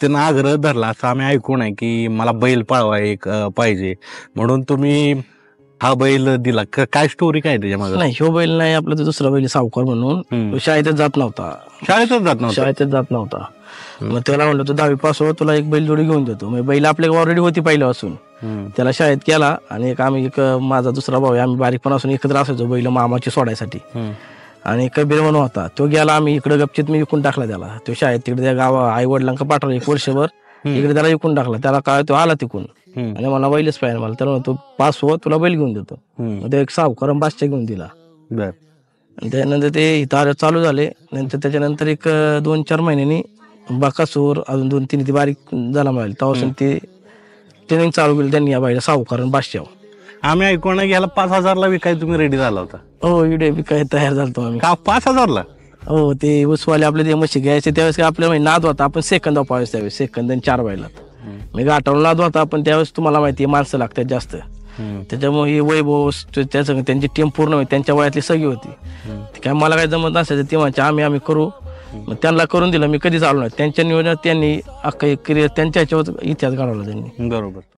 त्यानं आग्रह धरला असं आम्ही ऐकून आहे की मला बैल पळवा एक पाहिजे म्हणून तुम्ही हा बैल दिला. काय स्टोरी काय त्याच्या मागे? नाही ह्यो बैल नाही, आपला तो दुसरा बैल सावकार म्हणून तो शाळेतच जात नव्हता. शाळेतच जात नव्हतं. शाळेतच जात नव्हता. मग त्याला म्हणलं तू 10वी पास हो, तुला एक बैल जोडी घेऊन देतो. मग बैल आपल्या ऑलरेडी होती पहिल्यापासून. त्याला शाळेत केला आणि एक माझा दुसरा भाऊ आहे, आम्ही बारीकपणापासून एकत्र असायचो बैल मामाची सोडायसाठी. आणि कबीर म्हणून होता तो, गेला आम्ही इकडे गपचित मी विकून टाकला त्याला. तो शाळेत तिकडे त्या गावा आई वडिलांना पाठवला 1 वर्षभर इकडे, त्याला विकून टाकला. त्याला काय तो आला तिकून आणि मला बैलच पाहिजे मला. त्याला तू पास हो, तुला बैल घेऊन देतो. मग ते एक सावकार बादशाह घेऊन दिला. आणि त्यानंतर ते तार चालू झाले. नंतर त्याच्यानंतर एक 2-4 महिन्यांनी बकासूर अजून 2-3 ती बारीक झाला मिळाली. तेव्हापासून ते ट्रेनिंग चालू केली त्यांनी या बाईला सावकार बादशाह. आम्ही ऐकून आहे की ह्याला 5,000ला विकाय तुम्ही रेडी झाला होता. हो इडे काय तयार झालतो आम्ही. का 5,000ला? हो ते उसवाले आपले ते म्हशी घ्यायचे त्यावेळेस आपल्याला नाद होता. आपण सेकंद पाहायचं त्यावेळेस, सेकंद आणि 4 बैलात मी गाठावला नाद होता. पण त्यावेळेस तुम्हाला माहिती आहे माणसं लागतात जास्त, त्याच्यामुळे हे वैभव त्याचं त्यांची टीम पूर्ण होती. त्यांच्या वयातली सगळी होती. काय मला काय जमत नसायचं ते म्हणजे आम्ही करू. मग त्यांना करून दिलं. मी कधीच आलो नाही त्यांच्या नियोजनात. त्यांनी अख्खा एक त्यांच्या ह्याच्यावर इतिहास घडवला त्यांनी. बरोबर.